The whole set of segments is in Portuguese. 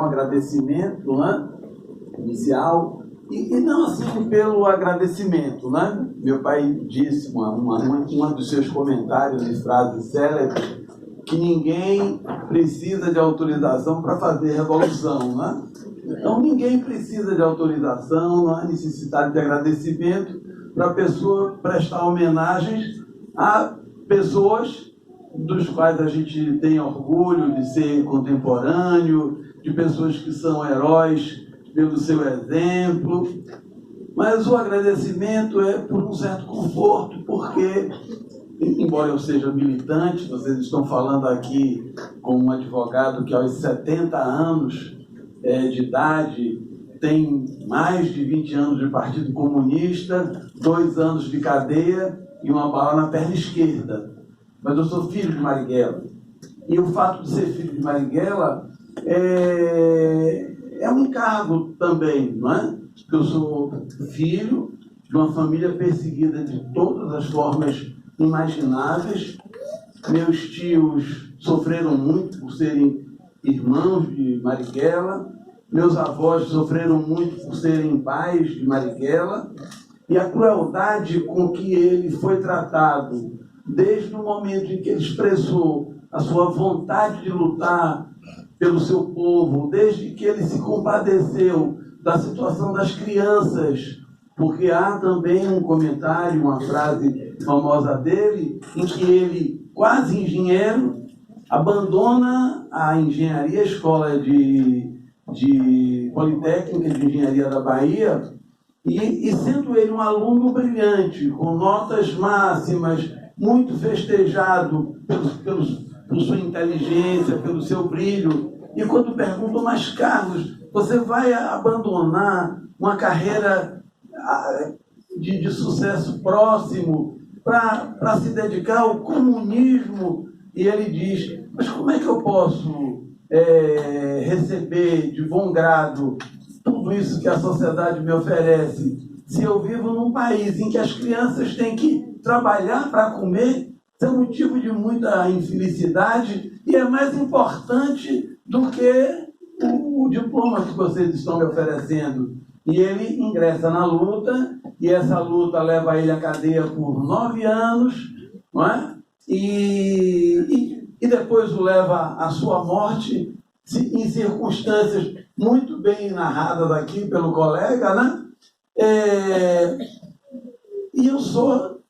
um agradecimento, né, inicial, e não assim pelo agradecimento, né? Meu pai disse, uma dos seus comentários e frases célebres, que ninguém precisa de autorização para fazer revolução, né? Então, ninguém precisa de autorização, não há necessidade de agradecimento para a pessoa prestar homenagens a pessoas dos quais a gente tem orgulho de ser contemporâneo, de pessoas que são heróis pelo seu exemplo. Mas o agradecimento é por um certo conforto, porque, embora eu seja militante, vocês estão falando aqui com um advogado que aos 70 anos de idade tem mais de 20 anos de Partido Comunista, 2 anos de cadeia e uma bala na perna esquerda. Mas eu sou filho de Marighella. E o fato de ser filho de Marighella é um encargo também, não é? Porque eu sou filho de uma família perseguida de todas as formas imagináveis. Meus tios sofreram muito por serem irmãos de Marighella. Meus avós sofreram muito por serem pais de Marighella. E a crueldade com que ele foi tratado, desde o momento em que ele expressou a sua vontade de lutar pelo seu povo, desde que ele se compadeceu da situação das crianças, porque há também um comentário, uma frase famosa dele, em que ele, quase engenheiro, abandona a engenharia, a escola de Politécnica de Engenharia da Bahia, e sendo ele um aluno brilhante, com notas máximas, muito festejado por sua inteligência, pelo seu brilho. E quando perguntam, mas Carlos, você vai abandonar uma carreira de sucesso próximo para se dedicar ao comunismo? E ele diz, mas como é que eu posso receber de bom grado tudo isso que a sociedade me oferece, se eu vivo num país em que as crianças têm que trabalhar para comer? Isso é um motivo de muita infelicidade e é mais importante do que o diploma que vocês estão me oferecendo. E ele ingressa na luta, e essa luta leva ele à cadeia por 9 anos, não é? E depois o leva à sua morte, em circunstâncias muito bem narradas aqui pelo colega, né? E eu sou,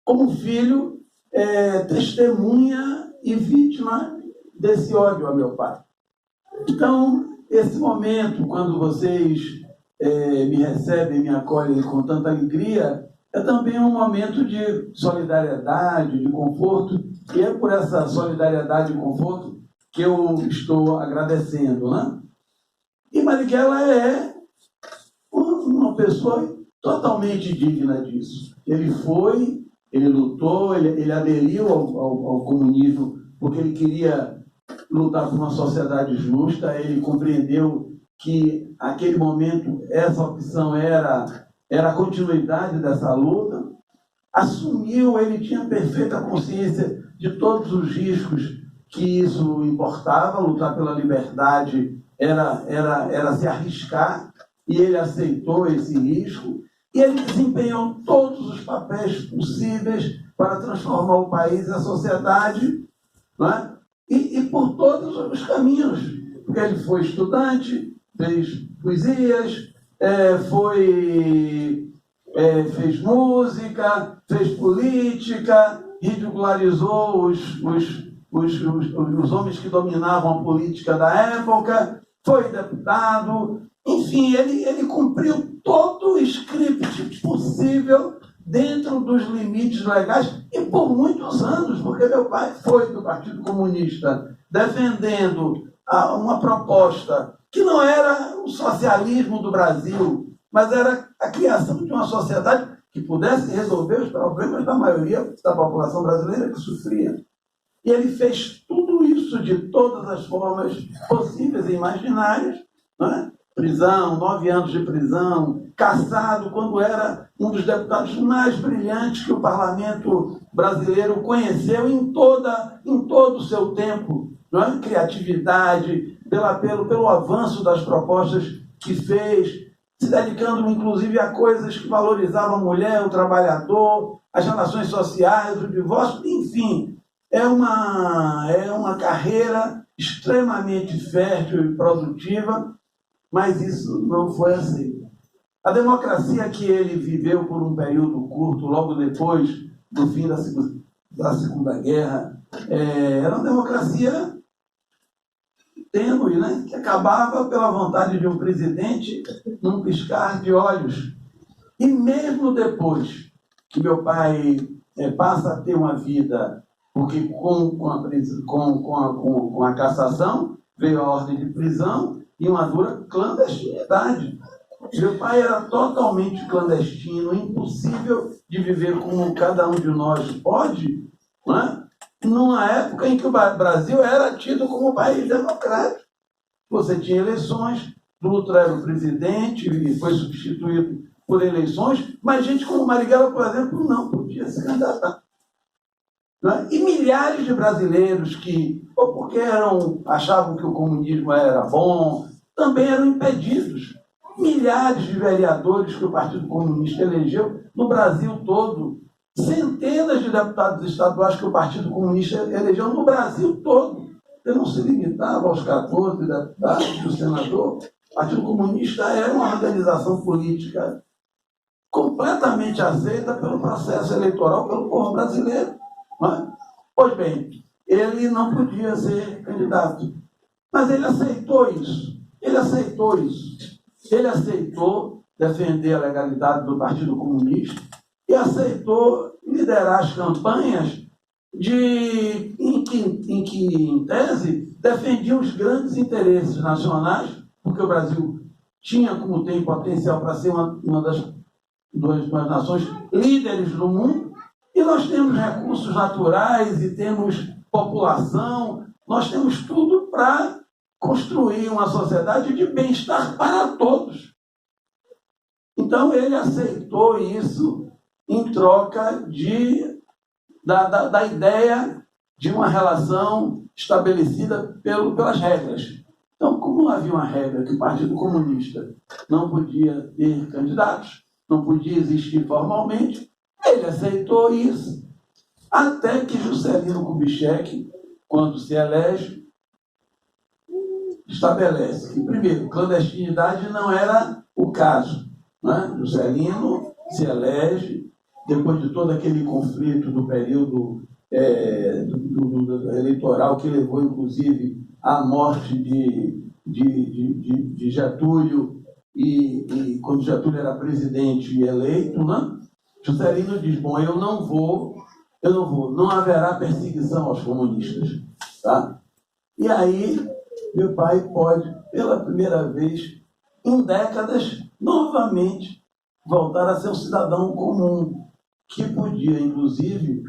como filho, testemunha e vítima desse ódio a meu pai. Então, esse momento, quando vocês me recebem, me acolhem com tanta alegria, é também um momento de solidariedade, de conforto, e é por essa solidariedade e conforto que eu estou agradecendo, né? E Marighella é uma pessoa totalmente digna disso. Ele lutou, ele aderiu ao comunismo porque ele queria lutar por uma sociedade justa. Ele compreendeu que, naquele momento, essa opção era a continuidade dessa luta. Assumiu, ele tinha perfeita consciência de todos os riscos que isso importava. Lutar pela liberdade era se arriscar, e ele aceitou esse risco, e ele desempenhou todos os papéis possíveis para transformar o país e a sociedade, não é? E por todos os caminhos, porque ele foi estudante, fez poesias, fez música, fez política, ridicularizou os homens que dominavam a política da época, foi deputado. Enfim, ele cumpriu todo o script possível dentro dos limites legais, e por muitos anos, porque meu pai foi do Partido Comunista, defendendo uma proposta que não era o socialismo do Brasil, mas era a criação de uma sociedade que pudesse resolver os problemas da maioria da população brasileira que sofria. E ele fez tudo isso de todas as formas possíveis e imaginárias, né? Prisão, 9 anos de prisão, cassado quando era um dos deputados mais brilhantes que o parlamento brasileiro conheceu em todo o seu tempo, não é? Criatividade, pelo avanço das propostas que fez, se dedicando inclusive a coisas que valorizavam a mulher, o trabalhador, as relações sociais, o divórcio, enfim. É uma carreira extremamente fértil e produtiva, mas isso não foi aceito. A democracia que ele viveu por um período curto, logo depois do fim da Segunda Guerra, era uma democracia tênue, né? Que acabava pela vontade de um presidente num piscar de olhos. E mesmo depois que meu pai passa a ter uma vida, porque com a cassação veio a ordem de prisão e uma dura clandestinidade. Meu pai era totalmente clandestino, impossível de viver como cada um de nós pode, não é? Numa época em que o Brasil era tido como um país democrático. Você tinha eleições, Dutra era o presidente e foi substituído por eleições, mas gente como Marighella, por exemplo, não podia se candidatar. E milhares de brasileiros que, ou porque achavam que o comunismo era bom, também eram impedidos. Milhares de vereadores que o Partido Comunista elegeu no Brasil todo. Centenas de deputados estaduais que o Partido Comunista elegeu no Brasil todo. Ele não se limitava aos 14 deputados do senador. O Partido Comunista era uma organização política completamente aceita pelo processo eleitoral, pelo povo brasileiro. Pois bem, ele não podia ser candidato. Mas ele aceitou isso. Ele aceitou defender a legalidade do Partido Comunista e aceitou liderar as campanhas em que, em tese, defendiam os grandes interesses nacionais, porque o Brasil tinha, como tem potencial para ser uma das nações líderes do mundo, e nós temos recursos naturais e temos população, nós temos tudo para construir uma sociedade de bem-estar para todos. Então ele aceitou isso em troca da ideia de uma relação estabelecida pelas regras. Então, como havia uma regra que o Partido Comunista não podia ter candidatos, não podia existir formalmente, ele aceitou isso, até que Juscelino Kubitschek, quando se elege, estabelece que, primeiro, clandestinidade não era o caso. Né? Juscelino se elege, depois de todo aquele conflito do período do eleitoral que levou, inclusive, à morte de Getúlio, e quando Getúlio era presidente eleito, né? Juscelino diz, bom, eu não vou, não haverá perseguição aos comunistas. Tá? E aí, meu pai pode, pela primeira vez, em décadas, novamente, voltar a ser um cidadão comum, que podia, inclusive,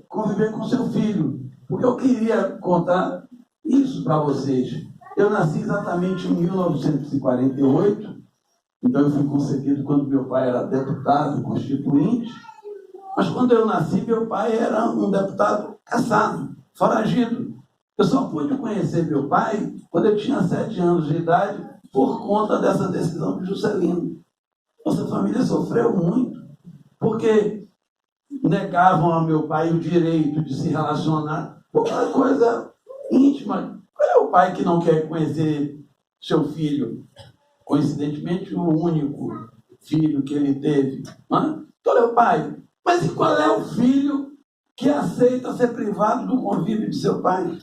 conviver com seu filho. Porque eu queria contar isso para vocês. Eu nasci exatamente em 1948, então eu fui concebido quando meu pai era deputado constituinte, mas quando eu nasci, meu pai era um deputado caçado, foragido. Eu só pude conhecer meu pai quando eu tinha 7 anos de idade, por conta dessa decisão de Juscelino. Nossa família sofreu muito, porque negavam ao meu pai o direito de se relacionar com uma coisa íntima. Qual é o pai que não quer conhecer seu filho? Coincidentemente, o único filho que ele teve. Qual é o pai? Mas e qual é o filho que aceita ser privado do convívio de seu pai?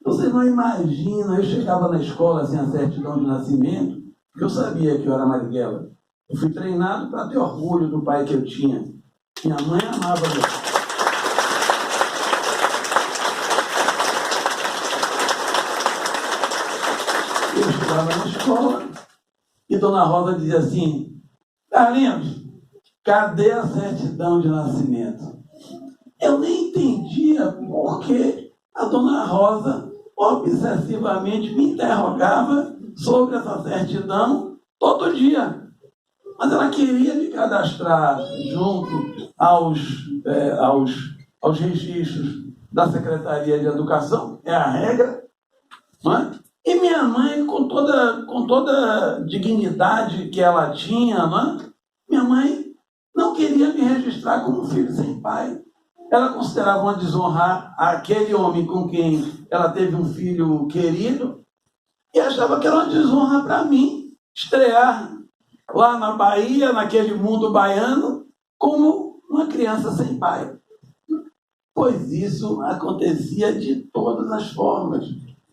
Você não imagina, eu chegava na escola sem a certidão de nascimento, porque eu sabia que eu era Marighella. Eu fui treinado para ter orgulho do pai que eu tinha. Minha mãe amava meu pai. Eu estudava na escola e Dona Rosa dizia assim, Carlinhos, cadê a certidão de nascimento? Eu nem entendia por que a Dona Rosa obsessivamente me interrogava sobre essa certidão todo dia. Mas ela queria me cadastrar junto aos registros da Secretaria de Educação, é a regra, não é? E minha mãe, com toda a dignidade que ela tinha, não é? Minha mãe não queria me registrar como filho sem pai. Ela considerava uma desonra aquele homem com quem ela teve um filho querido e achava que era uma desonra para mim estrear lá na Bahia, naquele mundo baiano, como uma criança sem pai. Pois isso acontecia de todas as formas.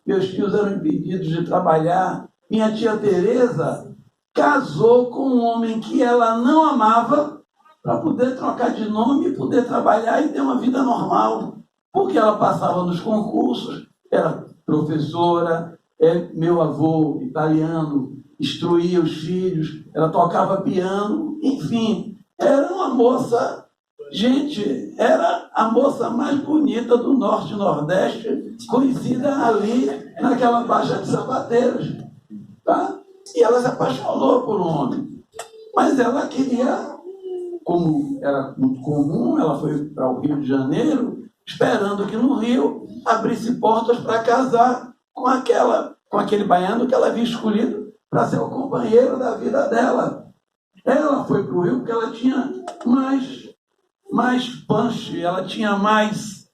Meus tios eram impedidos de trabalhar. Minha tia Teresa casou com um homem que ela não amava para poder trocar de nome, poder trabalhar e ter uma vida normal. Porque ela passava nos concursos, era professora, meu avô italiano instruía os filhos, ela tocava piano, enfim, era uma moça, gente, era a moça mais bonita do Norte e Nordeste, conhecida ali naquela Baixa de Sapateiros, tá? E ela se apaixonou por um homem, mas ela queria, como era muito comum, ela foi para o Rio de Janeiro, esperando que no Rio abrisse portas para casar com aquele baiano que ela havia escolhido para ser o companheiro da vida dela. Ela foi para o Rio porque ela tinha mais punch, ela tinha mais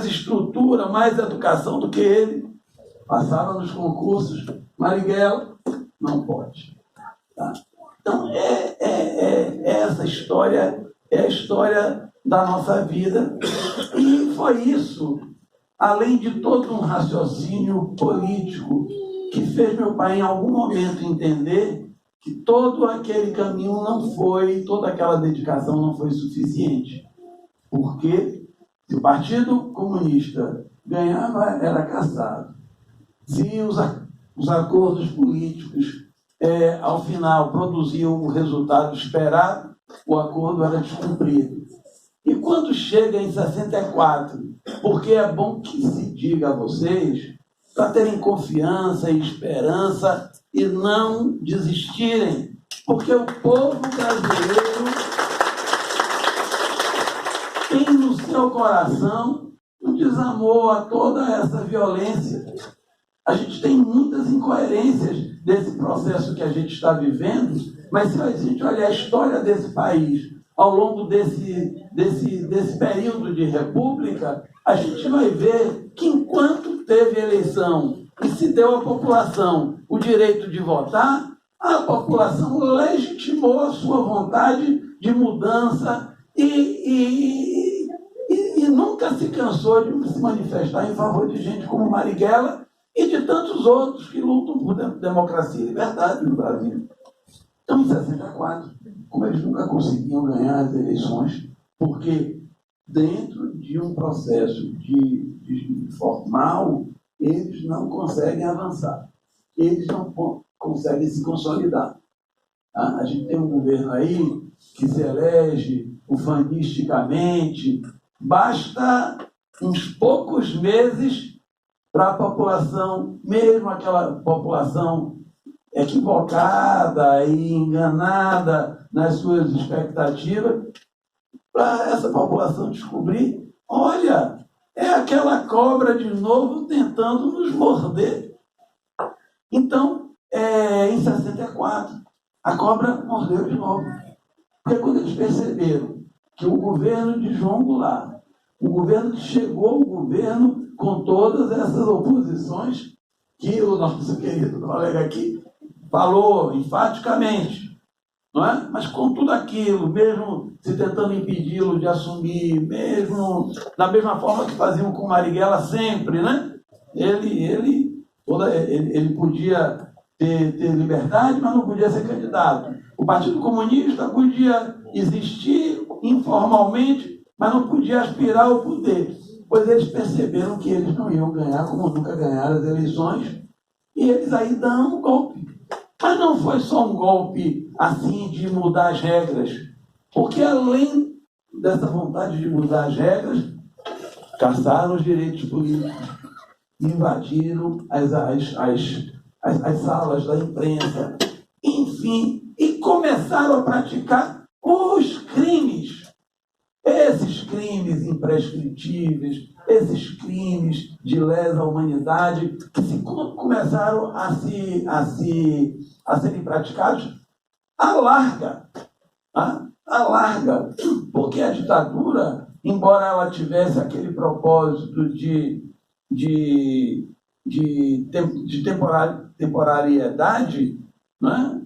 estrutura, mais educação do que ele. Passava nos concursos. Marighella, não pode. Tá? Então, essa história, é a história da nossa vida. E foi isso, além de todo um raciocínio político, que fez meu pai, em algum momento, entender que todo aquele caminho não foi, toda aquela dedicação não foi suficiente. Porque se o Partido Comunista ganhava, era cassado. Se os acordos políticos, ao final, produziam o resultado esperado, o acordo era descumprido. E quando chega em 64, porque é bom que se diga a vocês, para terem confiança e esperança e não desistirem, porque o povo brasileiro tem no seu coração um desamor a toda essa violência. A gente tem muitas incoerências desse processo que a gente está vivendo, mas se a gente olhar a história desse país ao longo desse período de república, a gente vai ver que enquanto teve eleição e se deu à população o direito de votar, a população legitimou a sua vontade de mudança e nunca se cansou de se manifestar em favor de gente como Marighella e de tantos outros que lutam por democracia e liberdade no Brasil. Então, em 64, como eles nunca conseguiam ganhar as eleições, porque dentro de um processo de formal, eles não conseguem avançar. Eles não conseguem se consolidar. A gente tem um governo aí que se elege ufanisticamente. Basta uns poucos meses para a população, mesmo aquela população equivocada e enganada nas suas expectativas, para essa população descobrir, olha, é aquela cobra de novo tentando nos morder. Então, em 64, a cobra mordeu de novo. Porque quando eles perceberam que o governo de João Goulart, o governo que chegou ao governo com todas essas oposições, que o nosso querido colega aqui falou enfaticamente, não é? Mas com tudo aquilo, mesmo se tentando impedi-lo de assumir, mesmo da mesma forma que faziam com Marighella sempre, né? Ele podia ter liberdade, mas não podia ser candidato. O Partido Comunista podia existir informalmente, mas não podia aspirar ao poder, pois eles perceberam que eles não iam ganhar, como nunca ganharam as eleições, e eles aí dão um golpe. Mas não foi só um golpe assim de mudar as regras, porque além dessa vontade de mudar as regras, caçaram os direitos políticos, invadiram as salas da imprensa, enfim, e começaram a praticar os crimes. esses crimes imprescritíveis, esses crimes de lesa humanidade, que começaram a serem praticados à larga. À larga. Porque a ditadura, embora ela tivesse aquele propósito de temporariedade, né,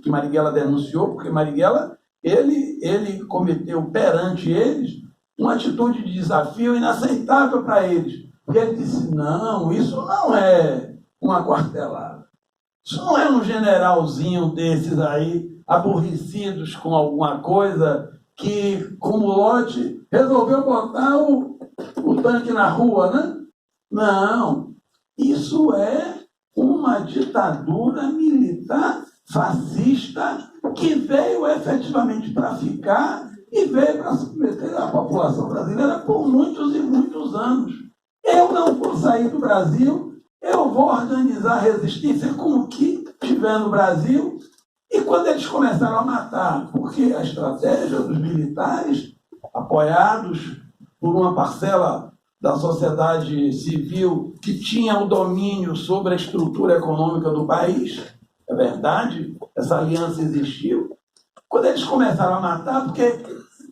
que Marighella denunciou, porque Marighella ele cometeu perante eles uma atitude de desafio inaceitável para eles. E ele disse, não, isso não é uma quartelada. Isso não é um generalzinho desses aí, aborrecidos com alguma coisa, que, como lote, resolveu botar o tanque na rua, né? Não, isso é uma ditadura militar fascista que veio efetivamente para ficar e veio para submeter a população brasileira por muitos e muitos anos. Eu não vou sair do Brasil, eu vou organizar resistência com o que tiver no Brasil. E quando eles começaram a matar, porque a estratégia dos militares, apoiados por uma parcela da sociedade civil que tinha o domínio sobre a estrutura econômica do país, é verdade, essa aliança existiu. Quando eles começaram a matar, porque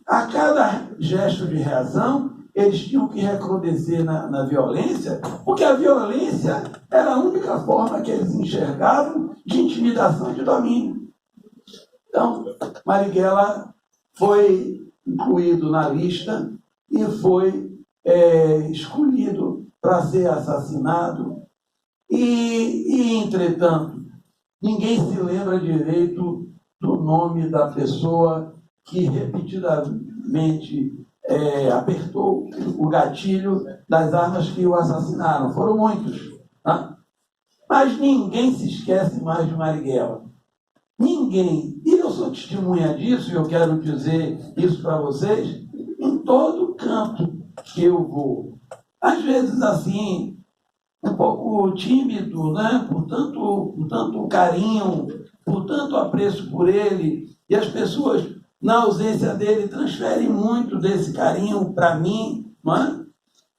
a cada gesto de reação, eles tinham que recrudescer na violência, porque a violência era a única forma que eles enxergavam de intimidação e de domínio. Então, Marighella foi incluído na lista e foi escolhido para ser assassinado. Entretanto, ninguém se lembra direito do nome da pessoa que repetidamente apertou o gatilho das armas que o assassinaram. Foram muitos. Tá? Mas ninguém se esquece mais de Marighella. Ninguém. E eu sou testemunha disso, e eu quero dizer isso para vocês, em todo canto que eu vou. Às vezes, assim, um pouco tímido, né? por tanto carinho, por tanto apreço por ele, e as pessoas, na ausência dele, transferem muito desse carinho para mim, não é?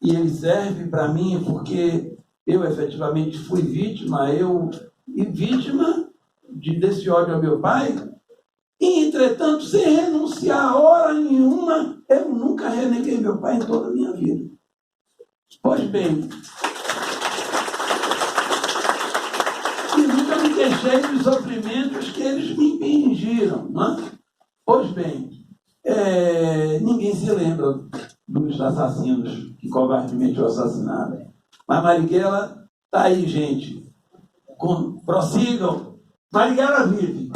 E ele serve para mim porque eu efetivamente fui vítima, vítima desse ódio ao meu pai, e, entretanto, sem renunciar a hora nenhuma, eu nunca reneguei meu pai em toda a minha vida. Pois bem, e nunca me queixei dos sofrimentos que eles me impingiram, não é? Pois bem, ninguém se lembra dos assassinos que covardemente o assassinaram. Mas Marighella está aí, gente. Prossigam. Marighella vive.